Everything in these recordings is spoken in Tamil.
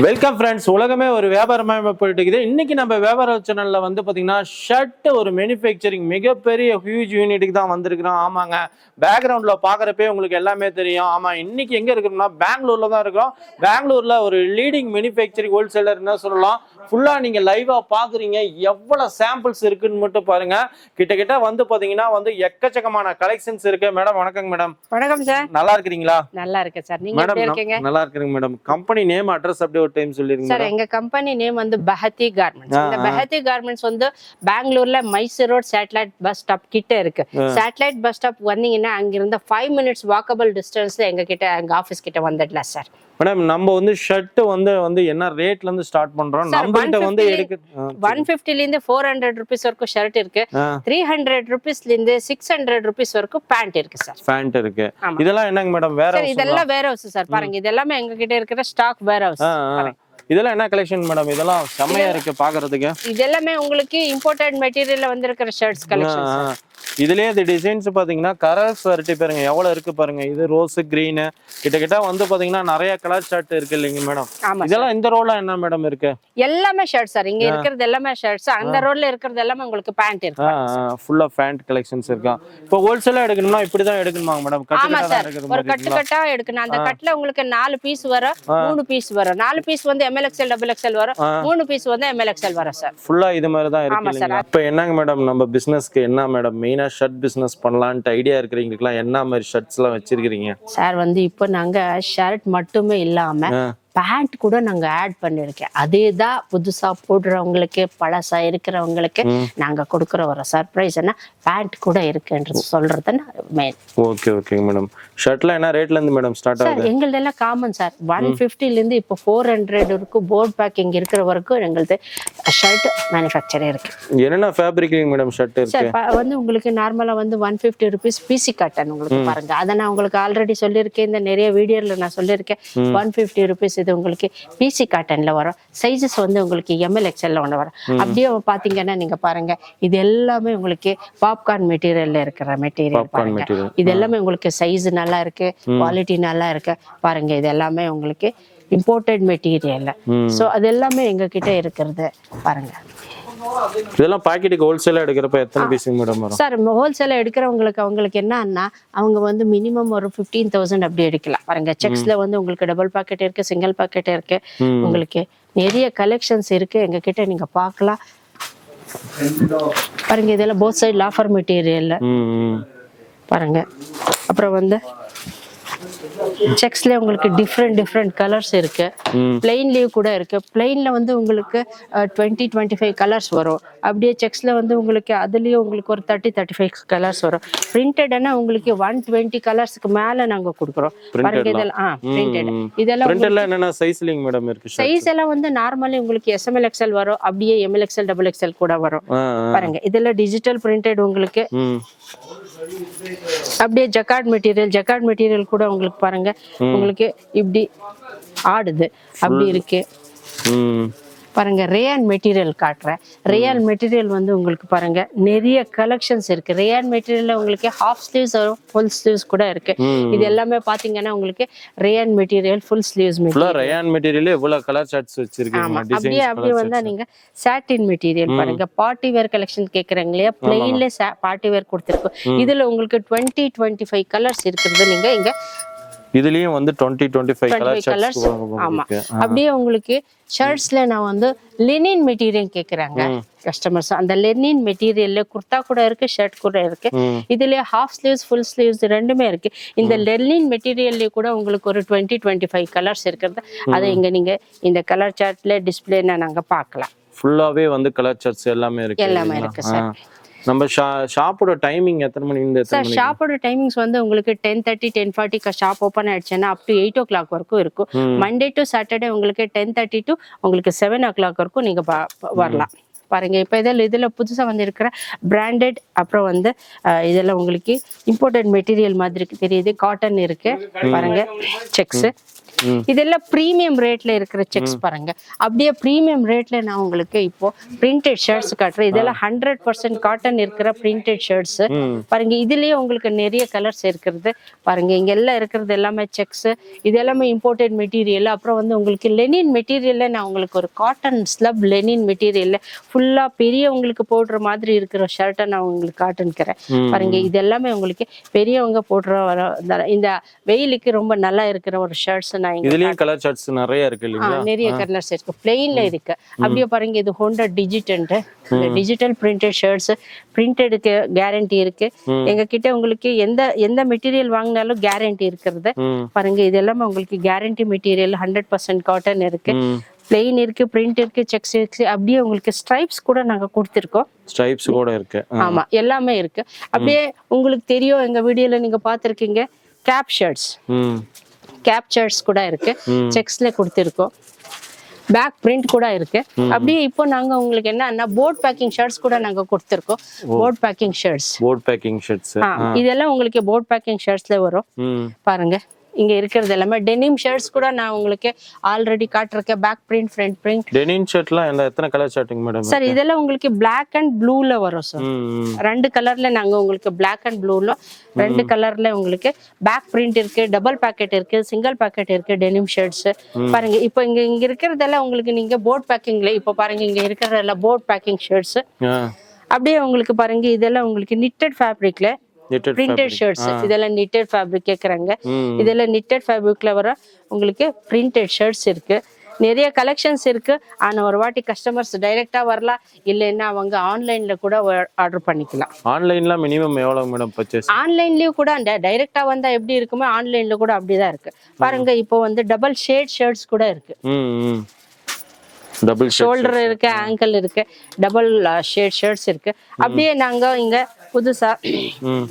Welcome friends. உலகமே ஒரு வியாபாரமாக போயிட்டு இருக்குது. இன்னைக்கு நம்ம வியாபார சேனல்ல வந்து பாத்தீங்கன்னா ஷர்ட் ஒரு மேனுஃபேக்சரிங் மிகப்பெரிய ஹியூஜ் யூனிட்டுக்கு தான் வந்திருக்கிறோம். ஆமாங்க, பேக்ரவுண்ட்ல பாக்குறப்பே உங்களுக்கு எல்லாமே தெரியும். ஆமா, இன்னைக்கு எங்க இருக்கிறோம்னா பெங்களூர்ல தான் இருக்கிறோம். பெங்களூர்ல ஒரு லீடிங் மேனுஃபேக்சரிங் ஹோல்சேலர் என்ன சொல்லலாம். ஃபுல்லா நீங்க லைவா பாக்குறீங்க. எவ்வளவு சாம்பிள்ஸ் இருக்குன்னு மட்டும் பாருங்க. கிட்ட வந்து பாத்தீங்கன்னா வந்து எக்கச்சக்கமான கலெக்ஷன்ஸ் இருக்கு. மேடம் வணக்கங்க. மேடம் வணக்கம் சார். நல்லா இருக்கீங்களா? நல்லா இருக்கேன் சார். நீங்க எப்படி இருக்கீங்க? நல்லா இருக்கேன் மேடம். கம்பெனி நேம் அட்ரஸ் அப்படியே ஒரு டைம் சொல்லிருங்க சார். எங்க கம்பெனி நேம் வந்து பெஹத்தி கார்மெண்ட்ஸ். இந்த பெஹத்தி கார்மெண்ட்ஸ் வந்து பெங்களூர்ல Mysore road satellite bus stop கிட்ட இருக்கு. சேட்டலைட் பஸ் ஸ்டாப் வந்தீங்கன்னா அங்கிருந்து 5 minutes வாக்கபிள் டிஸ்டன்ஸ்ல எங்க ஆபீஸ் கிட்ட வந்துடலாம் சார். மேடம் நம்ம வந்து ஷர்ட் வந்து என்ன ரேட்ல இருந்து ஸ்டார்ட் பண்றோம்? நம்ம கிட்ட வந்து 150 ல இருந்து 400 rupees வரைக்கும் ஷர்ட் இருக்கு. 300 rupeesல இருந்து 600 rupees வரைக்கும் பேண்ட் இருக்கு சார். பேண்ட் இருக்கு. இதெல்லாம் என்னங்க மேடம்? வேற இதெல்லாம் வேர் ஹவுஸ் சார். பாருங்க, இதெல்லாம் எங்க கிட்ட இருக்கிற ஸ்டாக் வேர் ஹவுஸ். இதெல்லாம் என்ன கலெக்ஷன் மேடம்? இதெல்லாம் செமையா இருக்கு பாக்குறதுக்கு. இதெல்லாமே உங்களுக்கு இம்போர்ட்டட் மெட்டீரியல்ல வந்திருக்கிற ஷர்ட்ஸ் கலெக்ஷன். இதுலயே இந்த டிசைன்ஸ் பாத்தீங்கன்னா கலர்ஸ் வெரைட்டி பாருங்க எவ்வளவு இருக்கு பாருங்க. இது ரோஸ் கிரீன் கிட்ட வந்து பாத்தீங்கன்னா நிறைய கலர் ஷர்ட் இருக்கு இல்லைங்க மேடம்? இதெல்லாம் இந்த ரோல என்ன மேடம் இருக்கு? எல்லாமே ஷர்ட் சார். இங்க இருக்கிறது எல்லாமே ஷர்ட்ஸ். அந்த ரோல்ல இருக்கிறது எல்லாமே உங்களுக்கு பேண்ட் இருக்கு. ஃபுல்லா பேண்ட் கலெக்ஷன்ஸ் இருக்கா? இப்போ ஹோல்சேலா எடுக்கணும்னா இப்படிதான் எடுக்கணுமா மேடம்? ஆமா சார், ஒரு கட்டா எடுக்கணும். அந்த கட்ல உங்களுக்கு 4 பீஸ் வரும், 3 பீஸ் வரும். 4 பீஸ் வந்து MLXL XXL வரும், 3 பீஸ் வந்து MLXL வரும் சார். ஃபுல்லா இது மாதிரி தான் இருக்கு. இப்போ என்னங்க மேடம் நம்ம பிசினஸ்க்கு என்ன மேடம் மெயினா ஷர்ட் பிசினஸ் பண்ணலாம்னு ஐடியா இருக்கிறவங்களுக்குலாம் என்ன மாதிரி ஷர்ட்ஸ் எல்லாம் வச்சிருக்கீங்க சார்? வந்து இப்போ நாங்க ஷர்ட் மட்டுமே இல்லாம பேண்ட் கூட நாங்க ஆட் பண்ணிருக்கேன். அதேதான் புதுசா போடுறவங்களுக்கு, பழசா இருக்கிறவங்களுக்கு நாங்க கொடுக்குற ஒரு சர்ப்ரைஸ் என்ன பேண்ட் கூட இருக்குன்றது சொல்றது மெயின். Okay okay madam. ஷர்ட்ல என்ன ரேட்ல இருந்து மேடம் ஸ்டார்ட் ஆகுது? எங்களுது எல்லாம் காமன் சார். 150 ல இருந்து இப்போ 400 வரைக்கும் போர்ட் பேக்கிங் இருக்கிற வரைக்கும் எங்களுது ஷர்ட் மேனுஃபேக்சர் இருக்கு. என்னென்ன ஃபேப்ரிக்ல மேடம் ஷர்ட் இருக்கு? சார் வந்து உங்களுக்கு நார்மலா வந்து 150 rupees பிசி காட்டன் உங்களுக்கு பாருங்க. அதை நான் உங்களுக்கு ஆல்ரெடி சொல்லியிருக்கேன். இந்த நிறைய வீடியோல நான் சொல்லியிருக்கேன். 150 rupees இது உங்களுக்கு பிசி காட்டன்ல வரும். சைஸஸ் வந்து உங்களுக்கு MLXL ஒன்று வரும். அப்படியே பாத்தீங்கன்னா நீங்க பாருங்க, இது எல்லாமே உங்களுக்கு பாப்கார்ன் மெட்டீரியல்ல இருக்கிற மெட்டீரியல் பாருங்க. இது எல்லாமே உங்களுக்கு சைஸ் நல்லா இருக்கு, குவாலிட்டி நல்லா இருக்கு பாருங்க. இது எல்லாமே உங்களுக்கு இம்போர்ட்டட் மெட்டீரியல். சோ அது எல்லாமே எங்க கிட்ட இருக்கிறது பாருங்க. இதெல்லாம் பாக்கெட்டுக்கு ஹோல்சேலா எடுக்கிறப்ப எத்தனை பீஸுங்க மேடம் வரும்? சார் ஹோல்சேலா எடுக்கிறவங்களுக்கு அவங்களுக்கு என்னன்னா அவங்க வந்து மினிமம் ஒரு 15,000 அப்படி எடுக்கலாம் பாருங்க. செக்ஸ்ல வந்து உங்களுக்கு டபுள் பாக்கெட் இருக்கு, சிங்கிள் பாக்கெட் இருக்கு. உங்களுக்கு நிறைய கலெக்ஷன்ஸ் இருக்கு எங்க கிட்ட, நீங்க பார்க்கலாம் பாருங்க. இதெல்லாம் போத் சைடு லாஃபர் மெட்டீரியல் பாருங்க. அப்புறம் வந்து செக்ஸ்ல உங்களுக்கு டிஃப்ரெண்ட் கலர்ஸ் இருக்கு. பிளெயின்லயும் கூட இருக்கு. பிளெயின்ல வந்து உங்களுக்கு 20-25 கலர்ஸ் வரும். அப்படியே செக்ஸ்ல வந்து உங்களுக்கு அதுலயும் உங்களுக்கு ஒரு 30-35 கலர்ஸ் வரும். பிரிண்டட்னா உங்களுக்கு 120 கலர்ஸ்க்கு மேல நாங்க கொடுக்குறோம் பாருங்க. இதெல்லாம் பிரிண்டட். இதெல்லாம் பிரிண்டட்ல என்னென்ன சைஸ்லிங் மேடம் இருக்கு? சைஸ் எல்லாம் வந்து நார்மலி உங்களுக்கு SML XL வரும், அப்படியே MLXL XXL கூட வரும் பாருங்க. இதெல்லாம் டிஜிட்டல் பிரிண்டட் உங்களுக்கு. அப்படியே ஜக்கார்ட் மெட்டீரியல் கூட உங்களுக்கு பாருங்க. உங்களுக்கு இப்படி ஆடுது அப்படி இருக்கு பாருங்க. ரேயான் மெட்டீரியல் காட்டுறேன். ரேயான் மெட்டீரியல் வந்து உங்களுக்கு பாருங்க நிறைய கலெக்ஷன்ஸ் இருக்கு. ரேயான் மெட்டீரியல்ல உங்களுக்கு ஹாஃப் ஸ்லீவ்ஸ் வரும், ஃபுல் ஸ்லீவ்ஸ் கூட இருக்கு. இது எல்லாமே பாத்தீங்கன்னா உங்களுக்கு rayon material, full sleeves material. Rayon material இவ்வளவு கலர் சார்ட்ஸ் வச்சிருக்கீங்க. அப்படியே வந்தா நீங்க சாட்டின் மெட்டீரியல் பாருங்க. பார்ட்டி வேர் கலெக்ஷன் கேக்குறாங்க இல்லையா? பிளெயின்ல பார்ட்டி வேர் கொடுத்துருக்கோம். இதுல உங்களுக்கு 20-25 கலர்ஸ் இருக்குது. நீங்க இங்க இதுலயும் வந்து 20-25 கலர்ஸ். ஆமா. அப்படியே உங்களுக்கு ஷர்ட்ஸ்ல நான் வந்து லெனின் மெட்டீரியல் கேக்குறாங்க கஸ்டமர்ஸ். அந்த லெனின் மெட்டீரியல்ல குர்தா கூட இருக்கு, ஷர்ட் கூட இருக்கு. இதுல ஹாஃப் ஸ்லீவ்ஸ், ஃபுல் ஸ்லீவ்ஸ் ரெண்டுமே இருக்கு. இந்த லெனின் மெட்டீரியல்ல கூட உங்களுக்கு ஒரு 20-25 கலர்ஸ் இருக்குது. அதை இங்க நீங்க இந்த கலர் சார்ட்ல டிஸ்பிளேல நாங்க பார்க்கலாம். ஃபுல்லாவே வந்து கலர் சார்ட்ஸ் எல்லாமே இருக்கு சார். நம்ம ஷாப்போட டைமிங் எத்தனை மணி இருந்து எத்தனை மணி? ஷாப்போட டைமிங்ஸ் வந்து உங்களுக்கு 10:30 10:40 ஷாப் ஓபன் ஆயிடுச்சுன்னா அப் டு 8 o'clock வரைக்கும் இருக்கும். மண்டே டு சாட்டர்டே உங்களுக்கு 10:30 to உங்களுக்கு 7 o'clock வரைக்கும் நீங்க வரலாம் பாருங்க. இப்ப இதுல புதுசா வந்து இருக்கிற பிராண்டட், அப்புறம் வந்து இதெல்லாம் உங்களுக்கு இம்போர்ட்டட் மெட்டீரியல் மாதிரி தெரியுது. காட்டன் இருக்கு பாருங்க. செக்ஸ் இதெல்லாம் பிரீமியம் ரேட்ல இருக்கிற செக்ஸ் பாருங்க. அப்படியே பிரீமியம் ரேட்ல நான் உங்களுக்கு இப்போ பிரிண்டட் ஷர்ட்ஸ் காட்டுறேன். இதெல்லாம் 100% காட்டன் இருக்கிற பிரிண்டட் ஷர்ட்ஸ் பாருங்க. இதுலயே உங்களுக்கு நிறைய கலர்ஸ் இருக்கிறது பாருங்க. இங்க எல்லாம் இருக்கிறது எல்லாமே செக்ஸ். இது எல்லாமே இம்போர்ட்டட் மெட்டீரியல். அப்புறம் வந்து உங்களுக்கு லெனின் மெட்டீரியல்ல நான் உங்களுக்கு ஒரு காட்டன் ஸ்லப் லெனின் மெட்டீரியல்ல ஃபுல்லா பெரியவங்களுக்கு போடுற மாதிரி இருக்கிற ஷர்ட்டை நான் உங்களுக்கு காட்டுன்னுக்கிறேன் பாருங்க. இது எல்லாமே உங்களுக்கு பெரியவங்க போடுற இந்த வெயிலுக்கு ரொம்ப நல்லா இருக்கிற ஒரு ஷர்ட்ஸ். இதுலயும் கலர் சார்ட்ஸ் நிறைய இருக்கு இல்லையா? நிறைய கலர்ஸ் இருக்கு. பிளெயின்ல இருக்கு. அப்படியே பாருங்க. இது ஹோண்டா டிஜிட்டன்ட். இந்த டிஜிட்டல் பிரிண்டட் ஷர்ட்ஸ். பிரிண்டடுக்கு கேரண்டி இருக்கு எங்க கிட்ட. உங்களுக்கு எந்த மெட்டீரியல் வாங்கினாலும் கேரண்டி இருக்கிறது பாருங்க. இது எல்லாமே உங்களுக்கு கேரண்டி மெட்டீரியல். 100% காட்டன் இருக்கு. பிளெயின் இருக்கு, பிரிண்ட் இருக்கு, செக்ஸ் இருக்கு. அப்படியே உங்களுக்கு ஸ்ட்ரைப்ஸ் கூட நாங்க கொடுத்திருக்கோம். ஸ்ட்ரைப்ஸ் கூட இருக்கு. ஆமா, எல்லாமே இருக்கு. அப்படியே உங்களுக்கு தெரியும், எங்க வீடியோல நீங்க பாத்திருக்கீங்க கேப் ஷர்ட்ஸ். கேப் ஷர்ட்ஸ் கூட இருக்கு. செக்ஸ்ல கொடுத்திருக்கோம். பேக் பிரிண்ட் கூட இருக்கு. அப்படியே இப்போ நாங்க உங்களுக்கு என்னன்னா போர்ட் பேக்கிங் ஷர்ட்ஸ் கூட நாங்க கொடுத்திருக்கோம். Board packing shirts. இதெல்லாம் உங்களுக்கு போர்ட் பேக்கிங் ஷர்ட்ஸ்ல வரும் பாருங்க. இங்க இருக்கிறது எல்லாமே டெனிம் ஷர்ட்ஸ் கூட நான் உங்களுக்கு ஆல்ரெடி காட்டிருக்கேன். Back print, front print. Denim ஷர்ட்லாம் எத்தனை கலர் ஷர்ட்டிங் மேடம்? சார் இதெல்லாம் உங்களுக்கு பிளாக் அண்ட் ப்ளூல வரும் சார். 2 கலர்ல நாங்க உங்களுக்கு பிளாக் அண்ட் ப்ளூல 2 கலர்ல உங்களுக்கு பேக் பிரிண்ட் இருக்கு, டபுள் பாக்கெட் இருக்கு, சிங்கிள் பாக்கெட் இருக்கு. டெனிம் ஷர்ட்ஸ் பாருங்க. இப்போ இங்க இருக்கிறதெல்லாம் உங்களுக்கு நீங்க போர்ட் பேக்கிங்ல இப்போ பாருங்க. இங்க இருக்கிறதெல்லாம் போர்ட் பேக்கிங் ஷர்ட்ஸ். அப்படியே உங்களுக்கு பாருங்க. இதெல்லாம் உங்களுக்கு நிட்டட் ஃபேப்ரிக்ல பிரிண்டட் ஷர்ட்ஸ். இதெல்லாம் நிட்டட் ஃபேப்ரிக் கேக்குறாங்க. இதெல்லாம் நிட்டட் ஃபேப்ரிக்ல வர உங்களுக்கு பிரிண்டட் ஷர்ட்ஸ் இருக்கு. நிறைய கலெக்ஷன்ஸ் இருக்கு. ஆனா ஒரு வாட்டி கஸ்டமர்ஸ் டைரக்டா வரலாம், இல்லைன்னா அவங்க ஆன்லைன்ல கூட ஆர்டர் பண்ணிக்கலாம். ஆன்லைன்ல மினிமம் எவ்வளவு மேடம் பர்ச்சேஸ்? ஆன்லைன்லயும் கூட டைரக்டா வந்தா எப்படி இருக்குமோ ஆன்லைன்ல கூட அப்படிதான் இருக்கு பாருங்க. இப்போ வந்து டபுள் ஷேட் ஷர்ட்ஸ் கூட இருக்கு. டபுள் ஷோல்டர் இருக்கு, ஆங்கிள் இருக்கு, டபுள் ஷேட் ஷர்ட்ஸ் இருக்கு. அப்படியே நாங்க இங்க புதுசா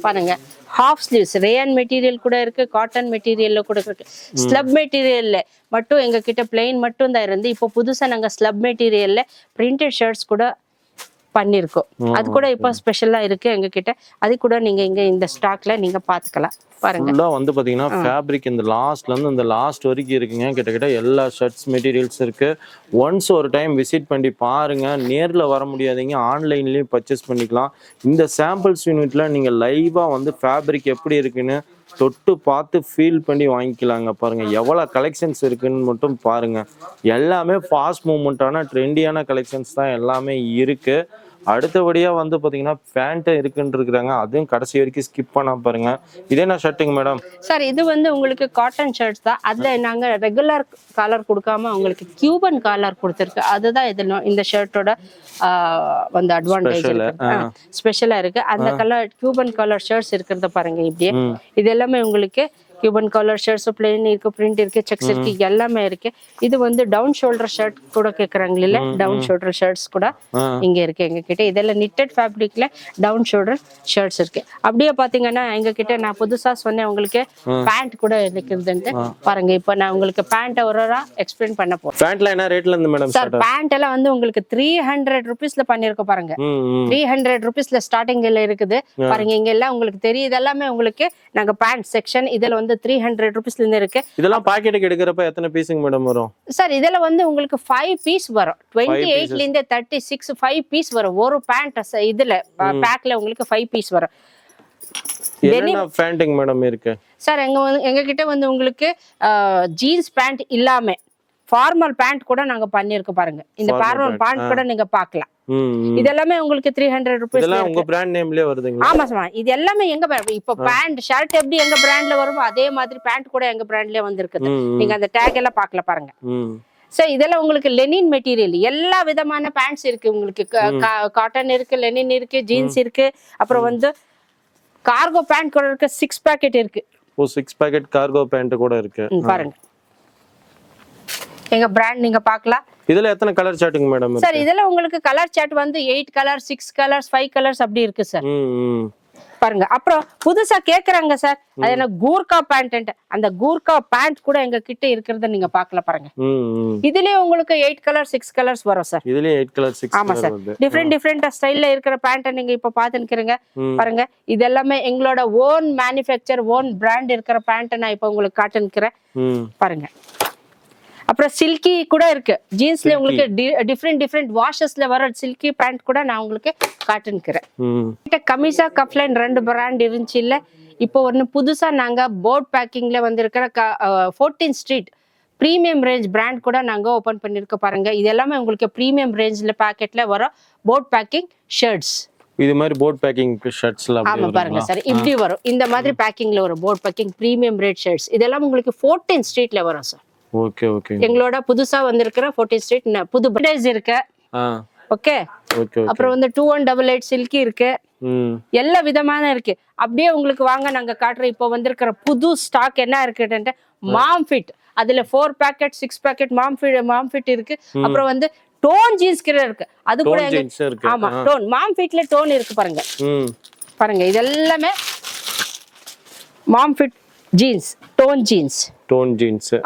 பாருங்க ஹாஃப் ஸ்லீவ்ஸ் ரேயன் மெட்டீரியல் கூட இருக்கு, காட்டன் மெட்டீரியல்ல கூட இருக்கு. ஸ்லப் மெட்டீரியல்ல மட்டும் எங்க கிட்ட பிளெயின் மட்டும் தான் இருந்து, இப்போ புதுசா நாங்க ஸ்லப் மெட்டீரியல்ல பிரிண்டட் ஷர்ட்ஸ் கூட பண்ணிருக்கோம். அது கூட இப்போ ஸ்பெஷலா இருக்கு எங்க கிட்ட. அது கூட நீங்க இங்க இந்த ஸ்டாக்ல நீங்க பாத்துக்கலாம் பாருங்க. ஃபுல்லா வந்து பாத்தீங்கன்னா ஃபேப்ரிக் இந்த லாஸ்ட்ல இருந்து இந்த லாஸ்ட் வரைக்கும் இருக்குங்க. கிட்டத்தட்ட எல்லா ஷர்ட்ஸ் மெட்டீரியல்ஸ் இருக்கு. ஒன்ஸ் ஒரு டைம் விசிட் பண்ணி பாருங்க. நேர்ல வர முடியாதீங்க, ஆன்லைன்லயும் பர்ச்சேஸ் பண்ணிக்கலாம். இந்த சாம்பிள்ஸ் யூனிட்ல நீங்க லைவா வந்து ஃபேப்ரிக் எப்படி இருக்குன்னு தொட்டு பார்த்து ஃபீல் பண்ணி வாங்கிக்கலாங்க. பாருங்க எவ்வளவு கலெக்ஷன்ஸ் இருக்குன்னு மட்டும் பாருங்க. எல்லாமே ஃபாஸ்ட் மூவ்மெண்ட்டான ட்ரெண்டியான கலெக்ஷன்ஸ் தான் எல்லாமே இருக்கு. அடுத்தபடியா வந்து பாத்தீங்கன்னா பேண்ட் இருக்குன்னு இருக்கிறாங்க. அதையும் கடைசி வரைக்கும் ஸ்கிப் பண்ணா பாருங்க. இதே என்ன ஷர்ட்டுங்க மேடம்? சார் இது வந்து உங்களுக்கு காட்டன் ஷர்ட்ஸ் தான். அதுல நாங்க ரெகுலர் காலர் கொடுக்காம உங்களுக்கு கியூபன் காலர் கொடுத்துருக்கு. அதுதான் இதுல இந்த ஷர்ட்டோட வந்து அட்வான்டேஜ் ஸ்பெஷலா இருக்கு. அந்த கலர் கியூபன் காலர் ஷர்ட்ஸ் இருக்கிறத பாருங்க. இப்படியே இது எல்லாமே உங்களுக்கு கியூபன் காலர் ஷர்ட்ஸ் பிளெயின் இருக்கு, பிரிண்ட் இருக்கு, செக்ஸ் இருக்கு, எல்லாமே இருக்கு. இது வந்து டவுன் ஷோல்டர் ஷர்ட் கூட கேக்குறாங்க இல்ல, டவுன் ஷோல்டர் ஷர்ட்ஸ் கூட இங்க இருக்கு எங்க கிட்ட. இதெல்லாம் நிட்டட் ஃபேப்ரிக்ல டவுன் ஷோல்டர் ஷர்ட்ஸ் இருக்கு. அப்படியே பாத்தீங்கன்னா எங்க கிட்ட நான் புதுசா சொன்னேன் உங்களுக்கு பேண்ட் கூட இருக்குதுன்ட்டு பாருங்க. இப்போ நான் உங்களுக்கு பேண்ட் ஒரு எக்ஸ்பிளைன் பண்ண போறேன். பேண்ட்ல என்ன ரேட்ல இருந்து மேடம்? சார் பேண்ட் எல்லாம் வந்து உங்களுக்கு 300 rupeesல பண்ணிருக்கோம் பாருங்க. 300 rupeesல ஸ்டார்டிங்ல இருக்குது பாருங்க. இங்க எல்லாம் உங்களுக்கு தெரியும். இதெல்லாமே உங்களுக்கு நாங்க பேண்ட் செக்ஷன். இதுல வந்து 300 rupeesல இருந்து இருக்கு. இதெல்லாம் பாக்கெட்டுக்கு எடுக்கிறப்ப எத்தனை பீஸுங்க மேடம் வரும்? சார் இதுல வந்து உங்களுக்கு 5 பீஸ் வரும். 28ல இருந்து 36 5 பீஸ் வரும் ஒரு பேண்ட். இதுல பேக்ல உங்களுக்கு 5 பீஸ் வரும். என்ன பேண்டிங் மேடம் இருக்கு சார்? எங்க கிட்ட வந்து உங்களுக்கு ஜீன்ஸ் பேண்ட் இல்லாம ஃபார்மல் பேண்ட் கூட நாங்க பண்ணிருக்கோம் பாருங்க. இந்த ஃபார்மல் பேண்ட் கூட நீங்க பார்க்கலாம். இதெல்லாமே உங்களுக்கு 300 rupees. இதெல்லாம் உங்க பிராண்ட் நேம்லயே வருதுங்க? ஆமா சார். இது எல்லாமே எங்க இப்போ பேண்ட் ஷர்ட் எப்படி எங்க பிராண்ட்ல வருமோ அதே மாதிரி பேண்ட் கூட எங்க பிராண்ட்லயே வந்திருக்குது. நீங்க அந்த டேக் எல்லாம் பார்க்கல பாருங்க. சார் இதெல்லாம் உங்களுக்கு லெனின் மெட்டீரியல். எல்லா விதமான பேண்ட்ஸ் இருக்கு உங்களுக்கு. காட்டன் இருக்கு, லெனின் இருக்கு, ஜீன்ஸ் இருக்கு. அப்புறம் வந்து கார்கோ பேண்ட் கூட இருக்கு. 6 பாக்கெட் இருக்கு. 6 பாக்கெட் கார்கோ பேண்ட் கூட இருக்கு பாருங்க. எங்க பிராண்ட் நீங்க பார்க்கலாம். இதுல எத்தனை கலர் சார்ட்டுங்க மேடம்? சார் இதுல உங்களுக்கு கலர் சார்ட் வந்து 8 கலர், 6 கலர்ஸ், 5 கலர்ஸ் அப்படி இருக்கு சார். பாருங்க. அப்புறம் புதுசா கேக்குறாங்க சார், அது என்ன கூர்கா பேண்ட், அந்த கூர்கா பேண்ட் கூட எங்க கிட்ட இருக்கிறத நீங்க பாக்கல பாருங்க. இதுலயே உங்களுக்கு 8 கலர் 6 கலர்ஸ் வரும் சார். இதுலயே 8 கலர் 6 ஆமா சார். டிஃபரெண்ட் ஸ்டைல்ல இருக்கிற பேண்ட் நீங்க இப்ப பாத்துக்கிறீங்க பாருங்க. இது எல்லாமே எங்களோட ஓன் மேனுஃபேக்சர், ஓன் பிராண்ட் இருக்கிற பேண்ட் நான் இப்ப உங்களுக்கு காட்டுக்கிறேன் பாருங்க. அப்புறம் சில்கி கூட இருக்கு ஜீன்ஸ்ல, உங்களுக்கு டிஃப்ரெண்ட் வாஷஸ்ல வர சில்கி பேண்ட் கூட நான் உங்களுக்கு காட்டுக்கிறேன். கமிசா கப்லைன் 2 பிராண்ட் இருந்துச்சு இல்ல, இப்போ ஒன்னு புதுசா நாங்க போர்ட் பேக்கிங்ல வந்திருக்கிற 14th street premium range brand கூட நாங்க ஓபன் பண்ணிருக்க பாருங்க. இது எல்லாமே உங்களுக்கு பிரீமியம் ரேஞ்ச்ல பாக்கெட்ல வர போர்ட் பேக்கிங் ஷர்ட்ஸ். இது மாதிரி போர்ட் பேக்கிங் ஷர்ட்ஸ்ல ஆமா பாருங்க சார், இப்படி வரும். இந்த மாதிரி பேக்கிங்ல வரும் board packing premium rate shirts. இதெல்லாம் உங்களுக்கு 14th ஸ்ட்ரீட்ல வரும் சார். Okay okay. எங்களோட புதுசா வந்திருக்கிற 14th ஸ்ட்ரீட் புது பிரைஸ் இருக்கு. ஓகே. அப்புறம் வந்து 2188 சில்கி இருக்கு. எல்லா விதமான இருக்கு. அப்படியே உங்களுக்கு வாங்க நாங்க காட்டுறோம். இப்போ வந்திருக்கிற புது ஸ்டாக் என்ன இருக்குன்னு, மாம் ஃபிட். அதுல 4 பேக்கெட் 6 பேக்கெட் மாம் ஃபிட் இருக்கு. அப்புறம் வந்து டோன் ஜீன்ஸ் கிட்ட இருக்கு. அது கூட ஆமா டோன் மாம் ஃபிட்ல டோன் இருக்கு பாருங்க. பாருங்க இது எல்லாமே மாம் ஃபிட் ஜீன்ஸ், டோன் ஜீன்ஸ்.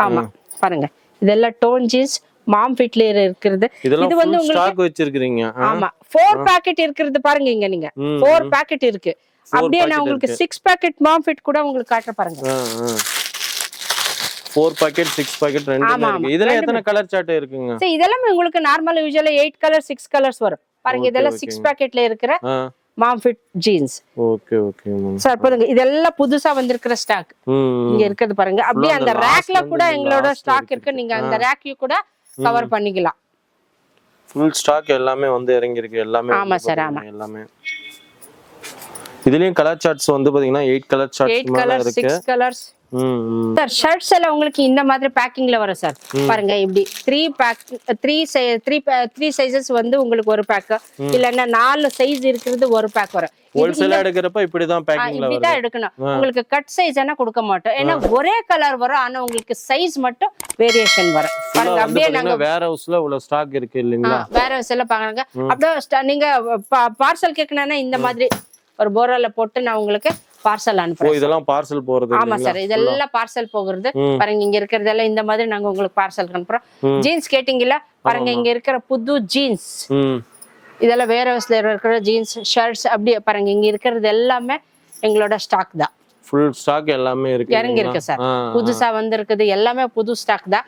ஆமா பாருங்க இதெல்லாம் டோன் ஜீன்ஸ் மாம் ஃபிட்ல இருக்கிறது. இது வந்து உங்களுக்கு ஸ்டாக் வச்சிருக்கீங்க. ஆமா 4 பாக்கெட் இருக்கிறது பாருங்க. இங்க நீங்க 4 பாக்கெட் இருக்கு. அப்படியே நான் உங்களுக்கு 6 பாக்கெட் மாம் ஃபிட் கூட உங்களுக்கு காட்ட பாருங்க. 4 பாக்கெட் 6 பாக்கெட் ரெண்டுமே இருக்கு. இதுல எத்தனை கலர் சார்ட் இருக்குங்க? சரி, இதெல்லாம் உங்களுக்கு நார்மலா யூசுவலா 8 கலர் 6 கலர்ஸ் வரும் பாருங்க. இதெல்லாம் 6 பாக்கெட்ல இருக்கிற mom fit jeans. Okay okay sir பாருங்க இதெல்லாம் புதுசா வந்திருக்கிற ஸ்டாக் இங்க இருக்குது பாருங்க. அப்படியே அந்த ரேக்ல கூட எங்களோட ஸ்டாக் இருக்கு. நீங்க அந்த ரேக்கையும் கூட கவர் பண்ணிக்கலாம். ஃபுல் ஸ்டாக் எல்லாமே வந்து இறங்கி இருக்கு எல்லாமே. ஆமா சார் ஆமா. எல்லாமே இதுலயும் கலர் சார்ட்ஸ் வந்து பாத்தீங்கன்னா 8 கலர் சார்ட்ஸ் மேல இருக்கு. 6 கலர்ஸ் சார். ஷர்ட்ஸ் எல்லாம் உங்களுக்கு இந்த மாதிரி பேக்கிங்ல வரும் சார். பாருங்க இப்படி 3 சைஸஸ் வந்து உங்களுக்கு ஒரு பேக், இல்லன்னா 4 சைஸ் இருக்குது ஒரு பேக் வரும். ஹோல்சேலா எடுக்கறப்ப இப்படிதான் பேக்கிங்ல வரும். இப்படிதான் எடுக்கணும். உங்களுக்கு கட் சைஸ் எல்லாம் கொடுக்க மாட்டோம். ஏன்னா ஒரே கலர் வரும், ஆனா உங்களுக்கு சைஸ் மட்டும் வேரியேஷன் வரும் பாருங்க. அப்படியே நாங்க வேற ஹவுஸ்ல இவ்வளவு ஸ்டாக் இருக்கு இல்லீங்களா? வேற ஹவுஸ்ல பாருங்க. அப்படியே நீங்க பார்சல் கேட்கணும்னா இந்த மாதிரி ஒரு போரால போட்டு நான் உங்களுக்கு பார்சல் அனுப்புறேன். இதெல்லாம் பார்சல் போறது. ஆமா சார், இதெல்லாம் பார்சல் போகிறது பாருங்க. இங்க இருக்கிறதெல்லாம் இந்த மாதிரி நாங்க உங்களுக்கு பார்சல் அனுப்புறோம். ஜீன்ஸ் கேட்டிங்கல பாருங்க, இங்க இருக்கிற புது ஜீன்ஸ் இதெல்லாம் வேற ஹவுஸ்ல இருக்கிற ஜீன்ஸ் ஷர்ட்ஸ் அப்படியே பாருங்க. இங்க இருக்கிறது எல்லாமே எங்களோட ஸ்டாக் தான். ஃபுல் ஸ்டாக் எல்லாமே இருக்கு, இறங்கி இருக்கு சார். புதுசா வந்திருக்குது எல்லாமே புது ஸ்டாக் தான்.